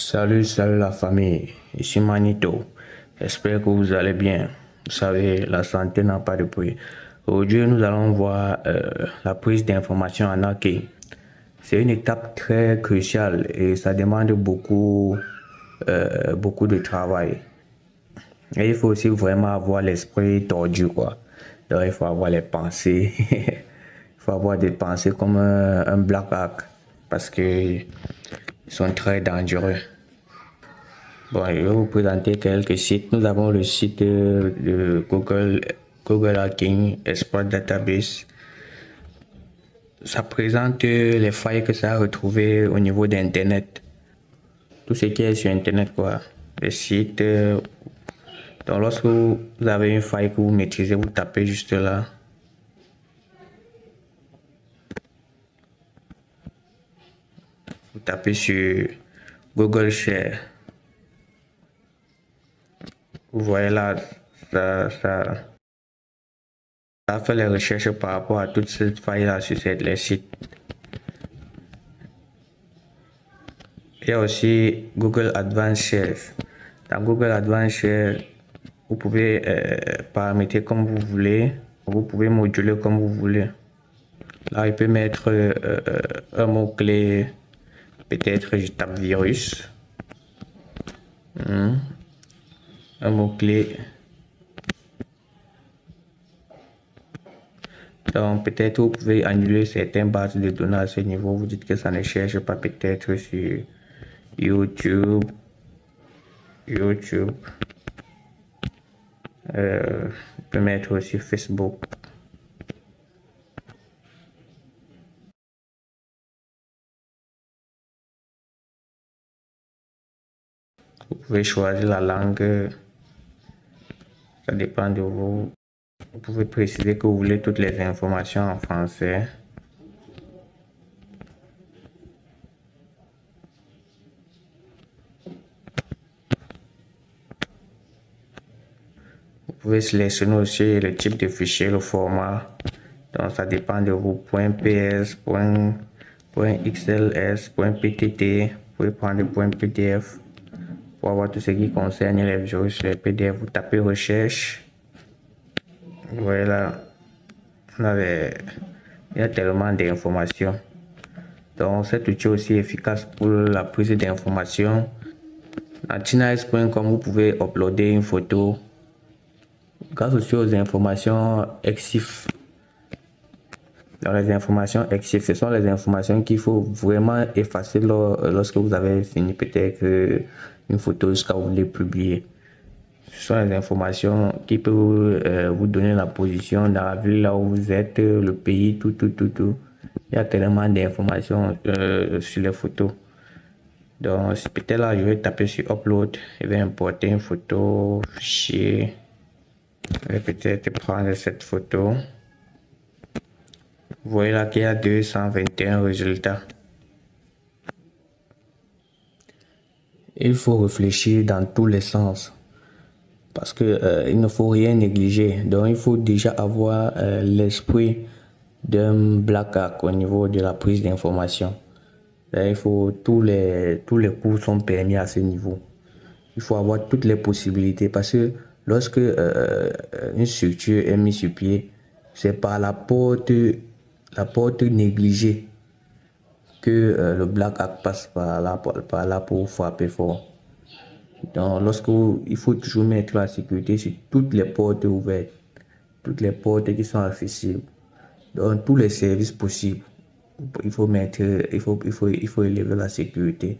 Salut la famille, ici Manito. J'espère que vous allez bien. Vous savez, la santé n'a pas de prix. Aujourd'hui, nous allons voir la prise d'information en hacking. C'est une étape très cruciale et ça demande beaucoup de travail. Et il faut aussi vraiment avoir l'esprit tordu, quoi. Donc, il faut avoir les pensées. Il faut avoir des pensées comme un black hack parce que ils sont très dangereux. Bon, je vais vous présenter quelques sites. Nous avons le site de Google Hacking Exploit Database. Ça présente les failles que ça a retrouvées au niveau d'Internet. Tout ce qui est sur Internet, quoi. Les sites. Donc, lorsque vous avez une faille que vous maîtrisez, vous tapez juste là. Vous tapez sur Google Share. Vous voyez là, ça fait les recherches par rapport à toutes ces failles-là sur les sites. Il y a aussi Google Advanced Shares. Dans Google Advanced Shares, vous pouvez paramétrer comme vous voulez. Vous pouvez moduler comme vous voulez. Là, il peut mettre un mot-clé. Peut-être je tape virus. Un mot-clé. Donc, peut-être vous pouvez annuler certaines bases de données à ce niveau. Vous dites que ça ne cherche pas peut-être sur YouTube. On peut mettre aussi Facebook. Vous pouvez choisir la langue. Ça dépend de vous. Vous pouvez préciser que vous voulez toutes les informations en français. Vous pouvez sélectionner aussi le type de fichier, le format. Donc ça dépend de vous. .ps, .xls, .ptt. Vous pouvez prendre .pdf pour avoir tout ce qui concerne les virus, les PDF. Vous tapez recherche. Voilà. Il y a tellement d'informations. Donc cet outil est aussi efficace pour la prise d'informations. Dans Tina.com, vous pouvez uploader une photo. Grâce aussi aux informations EXIF. Dans les informations EXIF, ce sont les informations qu'il faut vraiment effacer lorsque vous avez fini peut-être une photo jusqu'à vous les publier. Ce sont les informations qui peuvent vous donner la position dans la ville là où vous êtes, le pays, tout. Il y a tellement d'informations sur les photos. Donc, peut-être là, je vais taper sur Upload. Je vais importer une photo, fichier. Je vais peut-être prendre cette photo. Vous voyez là qu'il y a 221 résultats. Il faut réfléchir dans tous les sens. Parce que il ne faut rien négliger. Donc, il faut déjà avoir l'esprit d'un black hack au niveau de la prise d'information. Il faut tous les coups sont permis à ce niveau. Il faut avoir toutes les possibilités parce que lorsque une structure est mise sur pied, c'est par la porte négligée que le black hack passe par là pour frapper fort. Donc il faut toujours mettre la sécurité sur toutes les portes ouvertes, toutes les portes qui sont accessibles, donc tous les services possibles. Il faut élever la sécurité.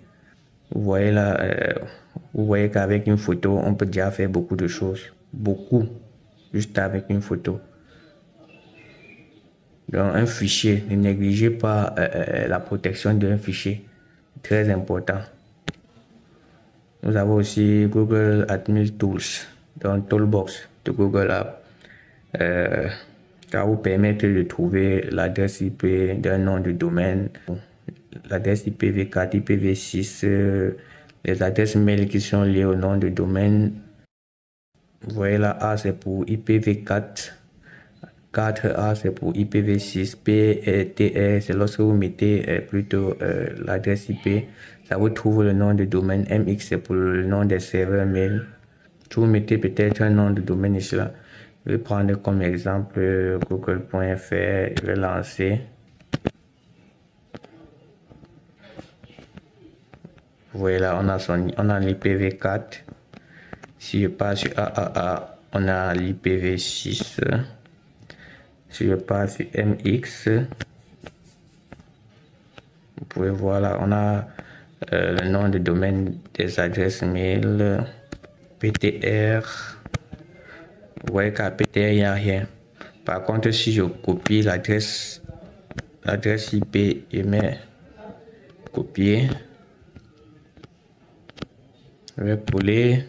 Vous voyez là, vous voyez qu'avec une photo, on peut déjà faire beaucoup de choses. Beaucoup, juste avec une photo. Donc un fichier, ne négligez pas la protection d'un fichier. Très important. Nous avons aussi Google Admin Tools, donc Toolbox de Google App. Ça vous permet de trouver l'adresse IP d'un nom de domaine, l'adresse IPv4, IPv6, les adresses mail qui sont liées au nom de domaine. Vous voyez là, A c'est pour IPv4, 4A, c'est pour IPv6. PTR, c'est lorsque vous mettez plutôt l'adresse IP. Ça vous trouve le nom de domaine. MX, c'est pour le nom des serveurs mail. Vous mettez peut-être un nom de domaine ici là. Je vais prendre comme exemple google.fr. Je vais lancer. Vous voyez là, on a l'IPv4. Si je passe sur AAA, on a l'IPv6. Si je passe sur MX, vous pouvez voir là, on a le nom de domaine des adresses mail, PTR. Vous voyez qu'à PTR, il n'y a rien. Par contre, si je copie l'adresse IP et mets copier, je vais coller.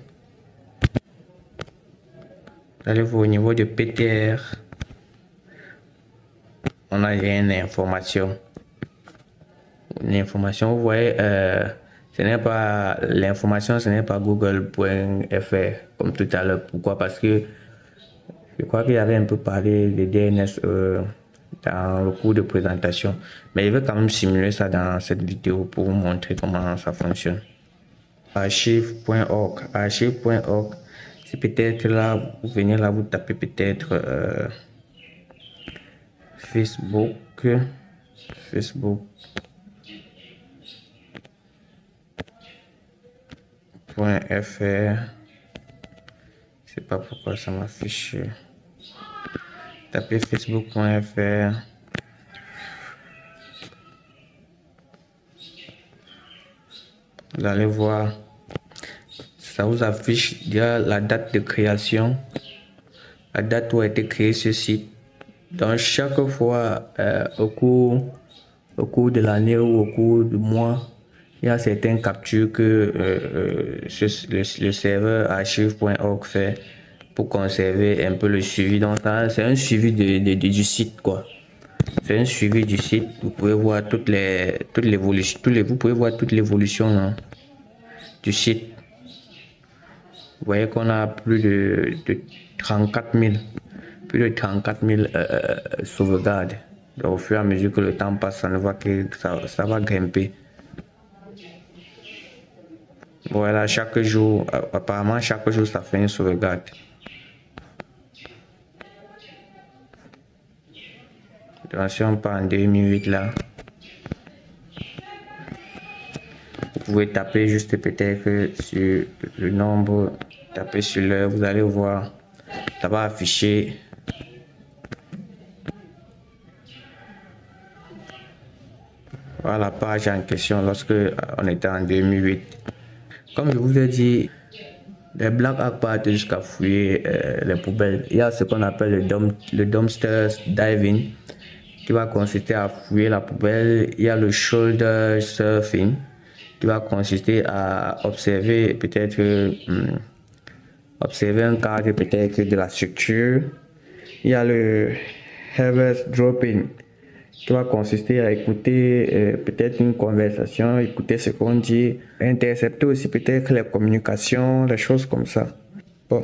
Allez voir au niveau de PTR, on n'a rien d'information. L'information, vous voyez, ce n'est pas l'information, ce n'est pas google.fr comme tout à l'heure. Pourquoi? Parce que je crois qu'il y avait un peu parlé de DNS dans le cours de présentation, mais je vais quand même simuler ça dans cette vidéo pour vous montrer comment ça fonctionne. Archive.org, archive.org, c'est peut-être là, vous venez là, vous tapez peut-être Facebook. .fr, je sais pas pourquoi ça m'affiche. Tapez facebook.fr. Vous allez voir, ça vous affiche déjà la date de création, la date où a été créé ce site. Donc chaque fois au cours de l'année ou au cours du mois, il y a certaines captures que le serveur archive.org fait pour conserver un peu le suivi. Donc c'est un suivi du site quoi. C'est un suivi du site. Vous pouvez voir toute l'évolution, vous pouvez voir toute l'évolution du site. Vous voyez qu'on a plus de 34 000 sauvegardes. Donc, au fur et à mesure que le temps passe, ça ne va que ça va grimper. Voilà, chaque jour, apparemment chaque jour ça fait une sauvegarde. Donc si on part en 2008 là, vous pouvez taper juste peut-être sur le nombre, taper sur l'heure, vous allez voir, ça va afficher. Voilà la page en question lorsque on était en 2008. Comme je vous ai dit, les Black Hawk partent jusqu'à fouiller les poubelles. Il y a ce qu'on appelle le dumpster diving qui va consister à fouiller la poubelle. Il y a le shoulder surfing qui va consister à observer peut-être observer un cadre peut-être de la structure. Il y a le reverse dropping qui va consister à écouter peut-être une conversation, écouter ce qu'on dit, intercepter aussi peut-être les communications, les choses comme ça. Bon,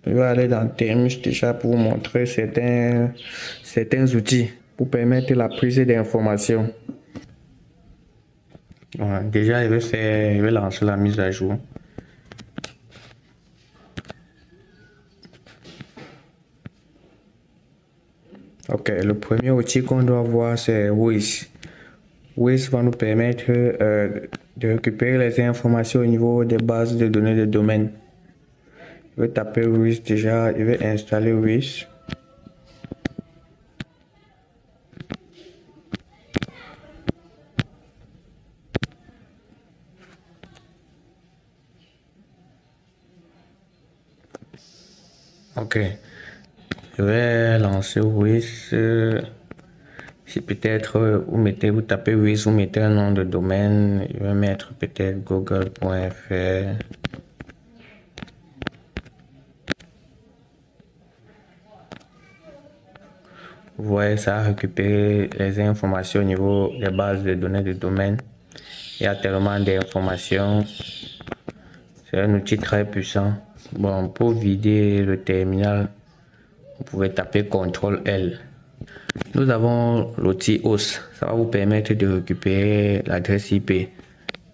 je vais aller dans Terminus déjà pour vous montrer certains outils pour permettre la prise d'informations. Voilà, déjà, je vais lancer la mise à jour. Ok, le premier outil qu'on doit voir c'est Wiz. Wiz va nous permettre de récupérer les informations au niveau des bases de données de domaine. Je vais taper Wiz déjà, je vais installer Wiz. Ok, je vais lancer Wiz. Si peut-être vous tapez Wiz, vous mettez un nom de domaine, je vais mettre peut-être google.fr. Vous voyez, ça a récupéré les informations au niveau des bases de données de domaine. Il y a tellement d'informations. C'est un outil très puissant. Bon, pour vider le terminal, vous pouvez taper CTRL L. Nous avons l'outil host. Ça va vous permettre de récupérer l'adresse IP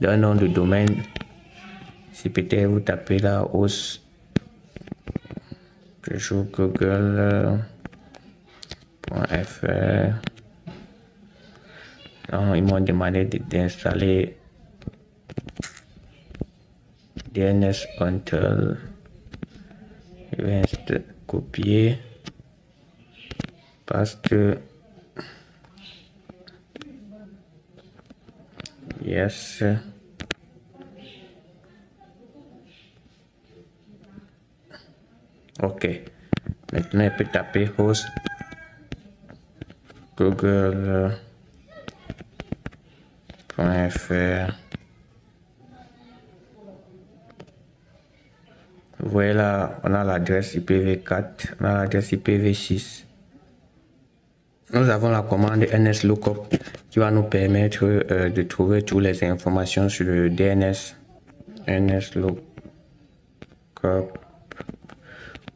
d'un nom de domaine. Si peut-être vous tapez là host, toujours google.fr. Ils m'ont demandé d'installer DNS Until. Je vais copier, paste, yes. Ok. Maintenant, il peut taper host google.fr. Vous voyez là, on a l'adresse IPv4, on a l'adresse IPv6. Nous avons la commande nslookup qui va nous permettre de trouver toutes les informations sur le DNS. nslookup.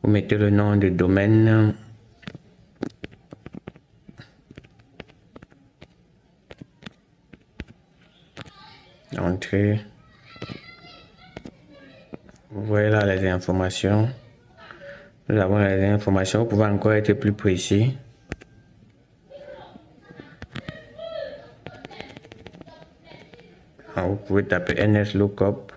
Vous mettez le nom de domaine. Entrée. Vous voyez là les informations. Nous avons les informations. Vous pouvez encore être plus précis. Vous pouvez taper nslookup.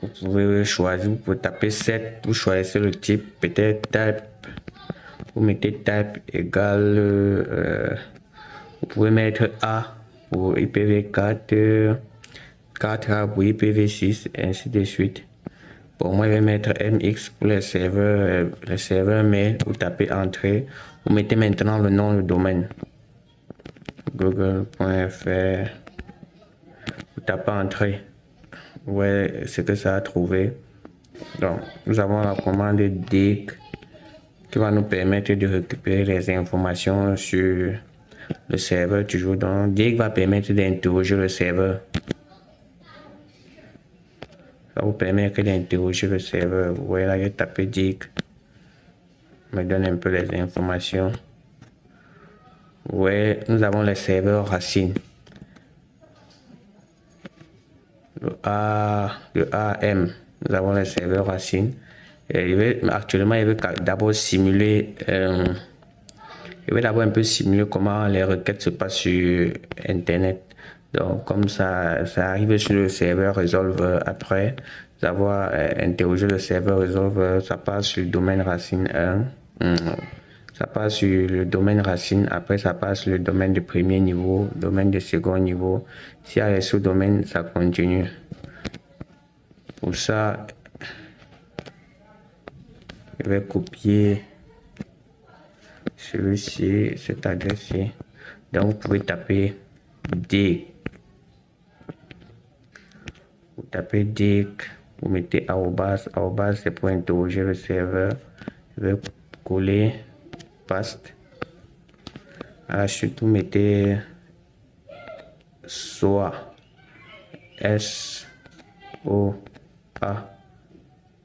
Vous pouvez choisir, vous pouvez taper 7, vous choisissez le type, peut-être type, vous mettez type égal, vous pouvez mettre A pour IPv4, 4A pour IPv6, ainsi de suite. Pour moi, je vais mettre MX pour les serveurs mail, vous tapez entrée, vous mettez maintenant le nom du domaine, google.fr, vous tapez entrée. Ouais, c'est que ça a trouvé. Donc, nous avons la commande dig qui va nous permettre de récupérer les informations sur le serveur toujours. Donc, dig va permettre d'interroger le serveur. Ça vous permet d'interroger le serveur. Vous voyez là, j'ai tapé dig. Me donne un peu les informations. Ouais, nous avons les serveurs racines. Le AM, nous avons les serveurs racines. Actuellement, il veut d'abord simuler, il veut d'abord un peu simuler comment les requêtes se passent sur Internet. Donc, comme ça arrive sur le serveur Resolver. Après avoir interrogé le serveur Resolver, ça passe sur le domaine racine 1. Ça passe sur le domaine racine, après ça passe sur le domaine de premier niveau, domaine de second niveau. S'il y a les sous-domaines, ça continue. Pour ça, je vais copier celui-ci, cette adresse-ci. Donc vous pouvez taper dig. Vous tapez dig, vous mettez arrobas, arrobas c'est pour interroger le serveur. Je vais coller. Paste. À la chute, vous mettez SOA, S-O-A,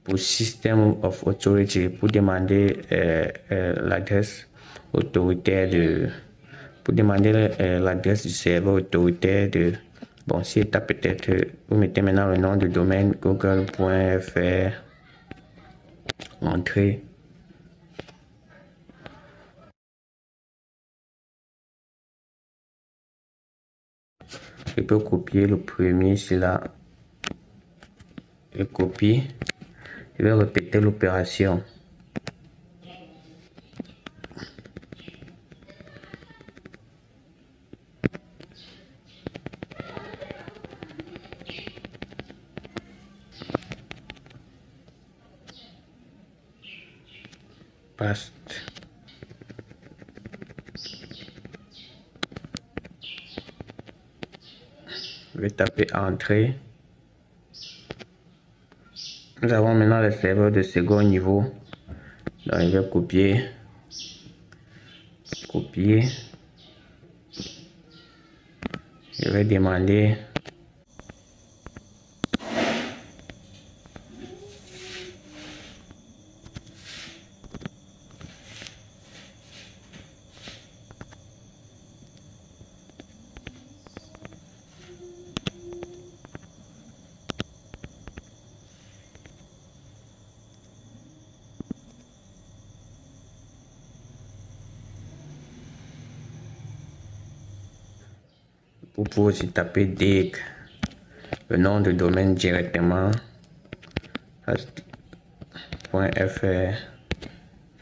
pour System of Authority, pour demander l'adresse autoritaire pour demander l'adresse du serveur autoritaire de. Bon, si état peut-être, vous mettez maintenant le nom du domaine google.fr, entrée. Je peux copier le premier, c'est là. Je copie. Je vais répéter l'opération. Paste. Je vais taper entrée. Nous avons maintenant les serveurs de second niveau. Donc, je vais copier. Je vais demander Vous pouvez aussi taper dig, le nom de domaine directement. .fr, ça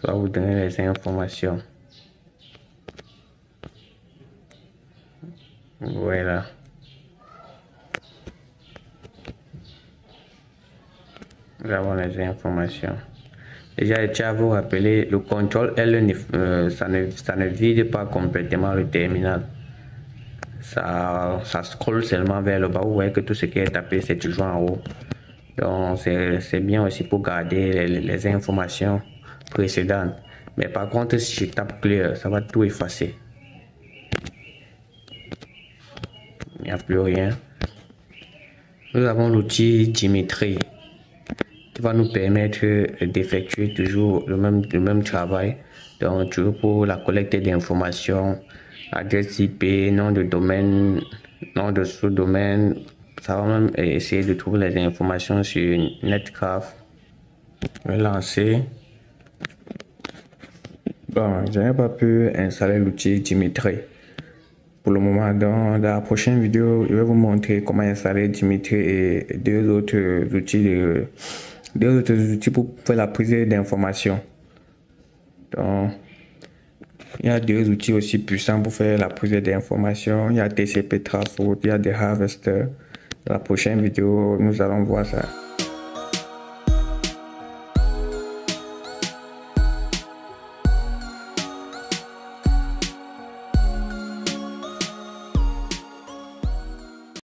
va vous donner les informations. Voilà. Nous avons les informations. Déjà, je tiens à vous rappeler, le contrôle L, ça ne vide pas complètement le terminal. Ça scrolle seulement vers le bas. Vous voyez que tout ce qui est tapé, c'est toujours en haut. Donc, c'est bien aussi pour garder les informations précédentes. Mais par contre, si je tape clear, ça va tout effacer. Il n'y a plus rien. Nous avons l'outil Dimitri qui va nous permettre d'effectuer toujours le même travail. Donc, toujours pour la collecte d'informations, adresse IP, nom de domaine, nom de sous-domaine. Ça va même essayer de trouver les informations sur Netcraft. Je vais lancer. Bon, je n'ai pas pu installer l'outil Dimitri pour le moment. Dans la prochaine vidéo, je vais vous montrer comment installer Dimitri et deux autres outils pour faire la prise d'informations. Donc, il y a deux outils aussi puissants pour faire la prise d'informations. Il y a TCP Traceroute, il y a des Harvester. Dans la prochaine vidéo, nous allons voir ça.